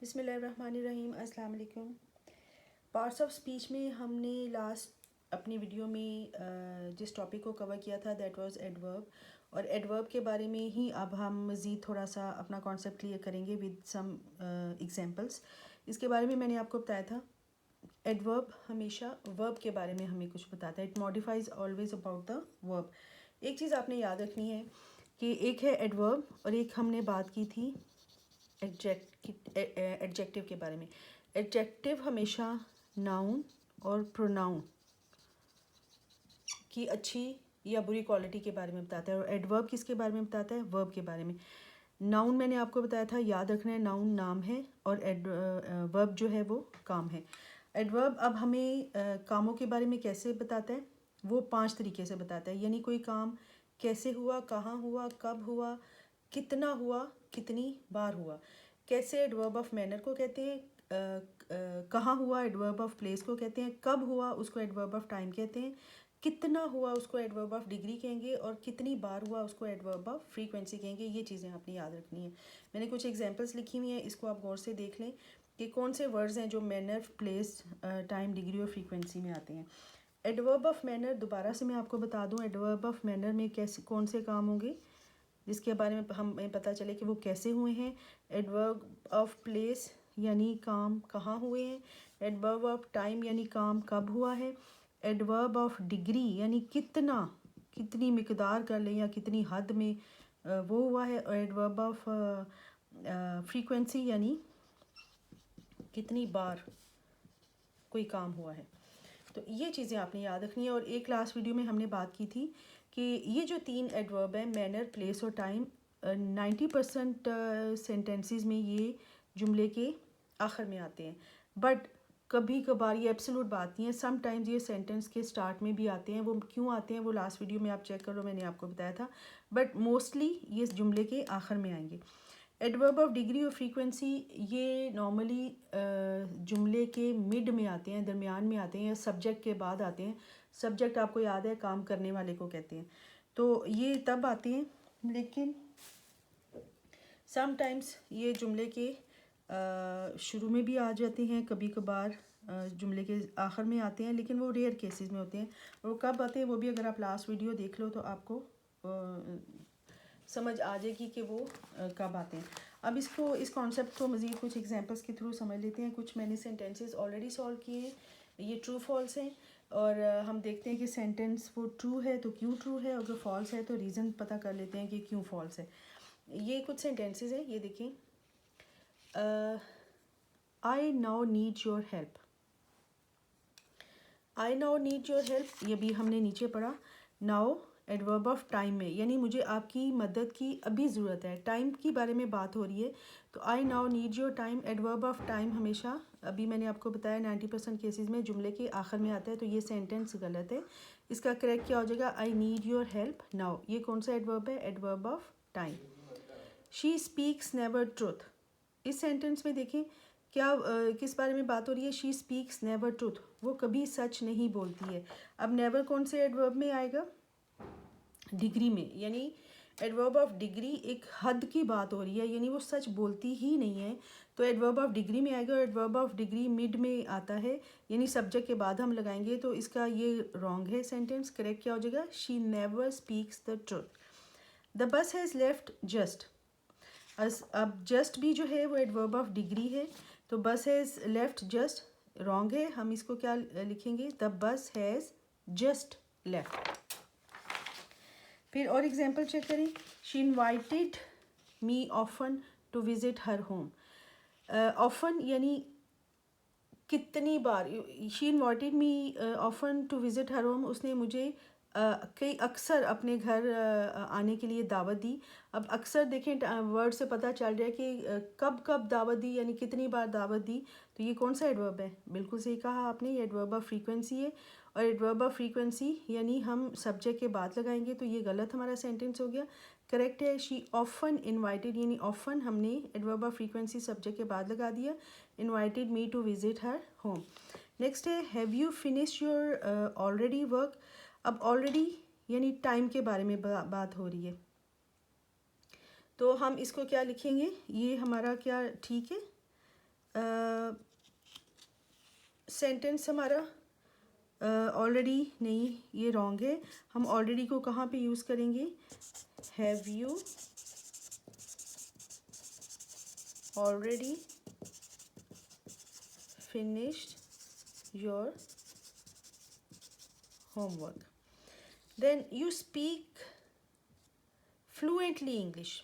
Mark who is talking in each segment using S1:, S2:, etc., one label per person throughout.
S1: बिस्मिल्लाहिर्रहमानिर्रहीम। अस्सलाम वालेकुम। पार्ट्स ऑफ स्पीच में हमने लास्ट अपनी वीडियो में जिस टॉपिक को कवर किया था दैट वाज एडवर्ब, और एडवर्ब के बारे में ही अब हम मज़ीद थोड़ा सा अपना कॉन्सेप्ट क्लियर करेंगे विद सम एग्जांपल्स। इसके बारे में मैंने आपको बताया था एडवर्ब हमेशा वर्ब के बारे में हमें कुछ बताता है। It modifies always about the verb. एक चीज़ आपने याद रखनी है कि एक है एडवर्ब और एक हमने बात की थी एडजेक्टिव के बारे में। एडजेक्टिव हमेशा नाउन और प्रोनाउन की अच्छी या बुरी क्वालिटी के बारे में बताता है, और एडवर्ब किसके बारे में बताता है? वर्ब के बारे में। नाउन मैंने आपको बताया था, याद रखना है, नाउन नाम है और वर्ब जो है वो काम है। एडवर्ब अब हमें कामों के बारे में कैसे बताता है? वो 5 तरीके से बताता है, यानी कोई काम कैसे हुआ, कहाँ हुआ, कब हुआ, कितना हुआ, कितनी बार हुआ। कैसे एडवर्ब ऑफ मैनर को कहते हैं, कहाँ हुआ एडवर्ब ऑफ प्लेस को कहते हैं, कब हुआ उसको एडवर्ब ऑफ टाइम कहते हैं, कितना हुआ उसको एडवर्ब ऑफ डिग्री कहेंगे, और कितनी बार हुआ उसको एडवर्ब ऑफ फ्रीक्वेंसी कहेंगे। ये चीज़ें आपने याद रखनी है। मैंने कुछ एग्जांपल्स लिखी हुई हैं, इसको आप गौर से देख लें कि कौन से वर्ड्स हैं जो मैनर, प्लेस, टाइम, डिग्री और फ्रीक्वेंसी में आते हैं। एडवर्ब ऑफ मैनर दोबारा से मैं आपको बता दूं, एडवर्ब ऑफ मैनर में कैसे कौन से काम होंगे जिसके बारे में हमें पता चले कि वो कैसे हुए हैं। एडवर्ब ऑफ प्लेस यानी काम कहाँ हुए हैं। एडवर्ब ऑफ टाइम यानी काम कब हुआ है। एडवर्ब ऑफ डिग्री यानी कितना, कितनी मिकदार कर लें या कितनी हद में वो हुआ है। और एडवर्ब ऑफ फ्रीक्वेंसी यानी कितनी बार कोई काम हुआ है। तो ये चीज़ें आपने याद रखनी है। और एक लास्ट वीडियो में हमने बात की थी कि ये जो 3 एडवर्ब है मैनर, प्लेस और टाइम, 90% सेंटेंसेस में ये जुमले के आखिर में आते हैं। बट कभी कभार, ये एब्सोल्यूट बात नहीं है, समटाइम्स ये सेंटेंस के स्टार्ट में भी आते हैं। वो क्यों आते हैं वो लास्ट वीडियो में आप चेक करो, मैंने आपको बताया था। बट मोस्टली ये जुमले के आखिर में आएंगे। एडवर्ब ऑफ डिग्री और फ्रीक्वेंसी ये नॉर्मली जुमले के मिड में आते हैं, दरमियान में आते हैं, या सब्जेक्ट के बाद आते हैं। सब्जेक्ट आपको याद है, काम करने वाले को कहते हैं, तो ये तब आते हैं। लेकिन समटाइम्स ये जुमले के शुरू में भी आ जाते हैं, कभी कभार जुमले के आखिर में आते हैं, लेकिन वो रेयर केसेस में होते हैं। और वो कब आते हैं वो भी अगर आप लास्ट वीडियो देख लो तो आपको समझ आ जाएगी कि वो कब आते हैं। अब इस कॉन्सेप्ट को मज़ीद कुछ एग्जांपल्स के थ्रू समझ लेते हैं। कुछ मैंने सेंटेंसेस ऑलरेडी सॉल्व किए हैं, ये ट्रू फॉल्स हैं, और हम देखते हैं कि सेंटेंस वो ट्रू है तो क्यों ट्रू है, अगर फॉल्स है तो रीज़न पता कर लेते हैं कि क्यों फॉल्स है। ये कुछ सेंटेंसेस हैं, ये देखें। I now need your help. I now need your help, ये भी हमने नीचे पढ़ा। नाउ एडवर्ब ऑफ टाइम में, यानी मुझे आपकी मदद की अभी ज़रूरत है, टाइम की बारे में बात हो रही है, तो I now need your time. Adverb of time हमेशा, अभी मैंने आपको बताया, 90% केसेस में जुमले के आखिर में आता है, तो ये सेंटेंस गलत है। इसका करेक्ट क्या हो जाएगा? I need your help now. ये कौन सा एडवर्ब है? Adverb of time. She speaks never truth. इस सेंटेंस में देखें क्या किस बारे में बात हो रही है? शी स्पीक्स नेवर ट्रुथ, वो कभी सच नहीं बोलती है। अब नेवर कौन से एडवर्ब में आएगा? डिग्री में, यानी एडवर्ब ऑफ डिग्री एक हद की बात हो रही है, यानी वो सच बोलती ही नहीं है, तो एडवर्ब ऑफ डिग्री में आएगा। और एडवर्ब ऑफ डिग्री मिड में आता है, यानी सब्जेक्ट के बाद हम लगाएंगे, तो इसका ये रॉन्ग है सेंटेंस। करेक्ट क्या हो जाएगा? She never speaks the truth. The bus has left just. अब जस्ट भी जो है वो एडवर्ब ऑफ डिग्री है, तो बस हैज़ लेफ्ट जस्ट रॉन्ग है। हम इसको क्या लिखेंगे? The bus has just left. फिर और एग्जांपल चेक करें। She invited me often to visit her home. Often यानी कितनी बार। She invited me often to visit her home, उसने मुझे कई अक्सर अपने घर आने के लिए दावत दी। अब अक्सर देखें, वर्ड से पता चल रहा है कि कब कब दावत दी, यानी कितनी बार दावत दी, तो ये कौन सा एडवर्ब है? बिल्कुल सही कहा आपने, ये एडवर्ब ऑफ फ्रीक्वेंसी है। और एडवर्ब ऑफ फ्रीक्वेंसी यानी हम सब्जेक्ट के बाद लगाएंगे, तो ये गलत हमारा सेंटेंस हो गया। करेक्ट है शी ऑफन इन्वाइटेड, यानी ऑफन हमने एडवर्ब ऑफ फ्रीक्वेंसी सब्जेक्ट के बाद लगा दिया। Invited me to visit her home. Next है have you finish your already work. अब ऑलरेडी यानी टाइम के बारे में बात हो रही है, तो हम इसको क्या लिखेंगे? ये हमारा क्या ठीक है? सेंटेंस हमारा ऑलरेडी नहीं, ये रॉन्ग है। हम ऑलरेडी को कहाँ पे यूज़ करेंगे? Have you already finished your homework? Then you speak fluently English.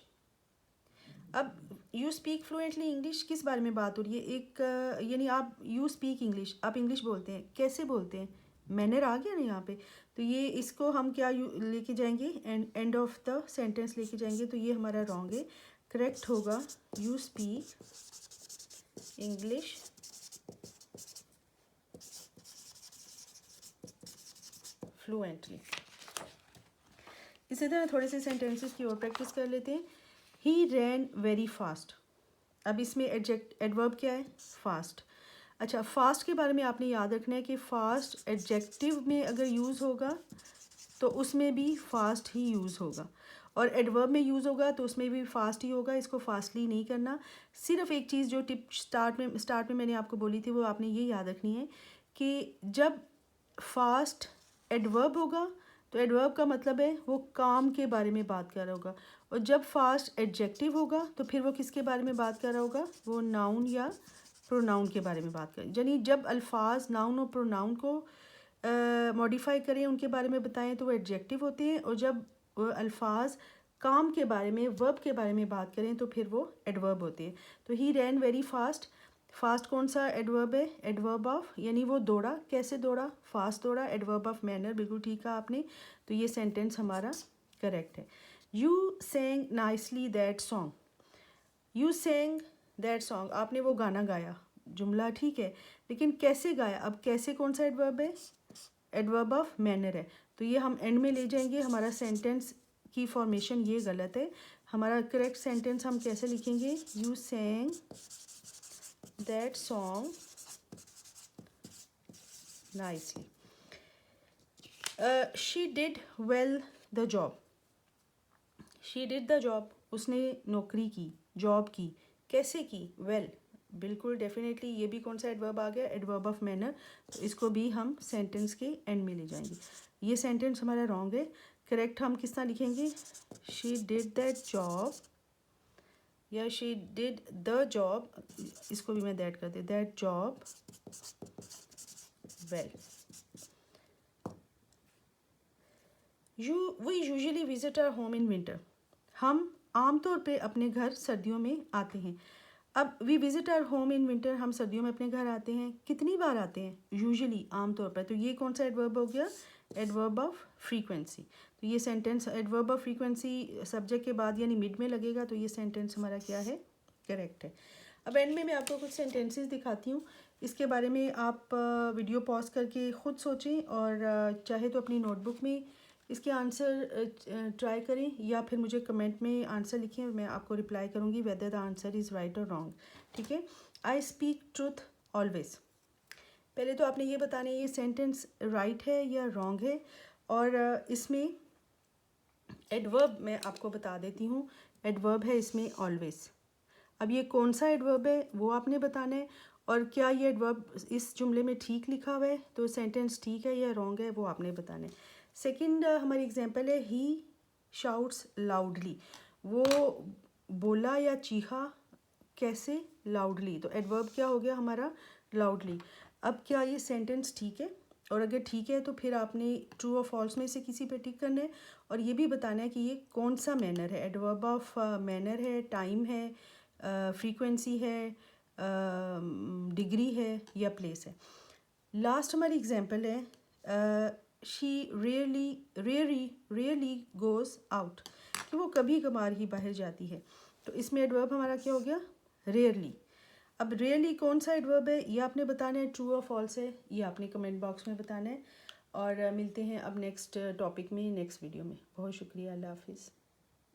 S1: अब यू स्पीक फ्लुएंटली इंग्लिश किस बारे में बात हो रही है? एक यानी आप यू स्पीक इंग्लिश, आप इंग्लिश बोलते हैं, कैसे बोलते हैं? मैनर आ गया ना यहाँ पे। तो ये इसको हम क्या लेके जाएंगे? एंड ऑफ द सेंटेंस लेके जाएंगे, तो ये हमारा रॉन्ग है। करेक्ट होगा यू स्पीक इंग्लिश फ्लुएंटली। इसी तरह थोड़े से सेंटेंसेस की और प्रैक्टिस कर लेते हैं। ही रैन वेरी फास्ट। अब इसमें एडवर्ब क्या है? फास्ट। अच्छा, फास्ट के बारे में आपने याद रखना है कि फास्ट एडजेक्टिव में अगर यूज़ होगा तो उसमें भी फास्ट ही यूज़ होगा, और एडवर्ब में यूज़ होगा तो उसमें भी फास्ट ही होगा। इसको फास्टली नहीं करना। सिर्फ एक चीज़ जो टिप स्टार्ट में मैंने आपको बोली थी, वो आपने ये याद रखनी है कि जब फास्ट एडवर्ब होगा तो एडवर्ब का मतलब है वो काम के बारे में बात कर रहा होगा, और जब फास्ट एडजेक्टिव होगा तो फिर वो किसके बारे में बात कर रहा होगा? वो नाउन या प्रोनाउन के बारे में बात करें। यानी जब अल्फाज नाउन और प्रोनाउन को मॉडिफाई करें, उनके बारे में बताएं, तो वो एडजेक्टिव होते हैं, और जब अल्फाज काम के बारे में, वर्ब के बारे में बात करें, तो फिर वो एडवर्ब होते हैं। तो ही रैन वेरी फास्ट। फास्ट कौन सा एडवर्ब है? एडवर्ब ऑफ, यानी वो दौड़ा। कैसे दौड़ा? फास्ट दौड़ा। एडवर्ब ऑफ मैनर, बिल्कुल ठीक कहा आपने। तो ये सेंटेंस हमारा करेक्ट है। You sang nicely that song. You sang that song, आपने वो गाना गाया, जुमला ठीक है, लेकिन कैसे गाया? अब कैसे कौन सा एडवर्ब है? एडवर्ब ऑफ मैनर है। तो ये हम एंड में ले जाएंगे। हमारा सेंटेंस की फॉर्मेशन ये गलत है। हमारा करेक्ट सेंटेंस हम कैसे लिखेंगे? You sang that song nicely. She did well the job. She did the job, उसने नौकरी की, जॉब की। कैसे की? वेल, बिल्कुल डेफिनेटली ये भी कौन सा एडवर्ब आ गया? Adverb of manner. तो इसको भी हम सेंटेंस के एंड में ले जाएंगे। ये सेंटेंस हमारा रॉन्ग है। करेक्ट हम किस तरह लिखेंगे? शी डिड दैट जॉब, या शी डिड द जॉब, इसको भी मैं दैट कर दे, that job well. We usually visit our home in winter. हम आमतौर पे अपने घर सर्दियों में आते हैं। अब we visit our home in winter, हम सर्दियों में अपने घर आते हैं। कितनी बार आते हैं? यूजुअली, आमतौर पर। तो ये कौन सा एडवर्ब हो गया? Adverb of frequency. तो ये sentence adverb of frequency subject के बाद यानी मिड में लगेगा, तो ये सेंटेंस हमारा क्या है? करेक्ट है। अब एंड में मैं आपको कुछ सेंटेंसेस दिखाती हूँ। इसके बारे में आप वीडियो पॉज करके ख़ुद सोचें, और चाहे तो अपनी नोटबुक में इसके आंसर ट्राई करें, या फिर मुझे कमेंट में आंसर लिखें, मैं आपको रिप्लाई करूँगी whether the answer is right और रॉन्ग। ठीक है। I speak truth always. पहले तो आपने ये बताना है ये सेंटेंस राइट है या रॉन्ग है, और इसमें एडवर्ब मैं आपको बता देती हूँ। एडवर्ब है इसमें ऑलवेज। अब ये कौन सा एडवर्ब है वो आपने बताना है, और क्या ये एडवर्ब इस जुमले में ठीक लिखा हुआ है, तो सेंटेंस ठीक है या रॉन्ग है वो आपने बताना है। सेकंड हमारी एग्जांपल है ही शाउट्स लाउडली। वो बोला या चीखा, कैसे? लाउडली। तो एडवर्ब क्या हो गया हमारा? लाउडली। अब क्या ये सेंटेंस ठीक है? और अगर ठीक है तो फिर आपने ट्रू और फॉल्स में से किसी पे टिक करना है, और ये भी बताना है कि ये कौन सा मैनर है। एडवर्ब ऑफ मैनर है, टाइम है, फ्रीक्वेंसी है, डिग्री है, या प्लेस है। लास्ट हमारी एग्जांपल है शी रेयरली गोज़ आउट, कि वो कभी कभार ही बाहर जाती है। तो इसमें एडवर्ब हमारा क्या हो गया? रेयरली। अब रेयरली कौन सा एडवर्ब है ये आपने बताना है, ट्रू और फॉल्स है ये आपने कमेंट बॉक्स में बताना है। और मिलते हैं अब नेक्स्ट टॉपिक में, नेक्स्ट वीडियो में। बहुत शुक्रिया, अल्लाह हाफिज़।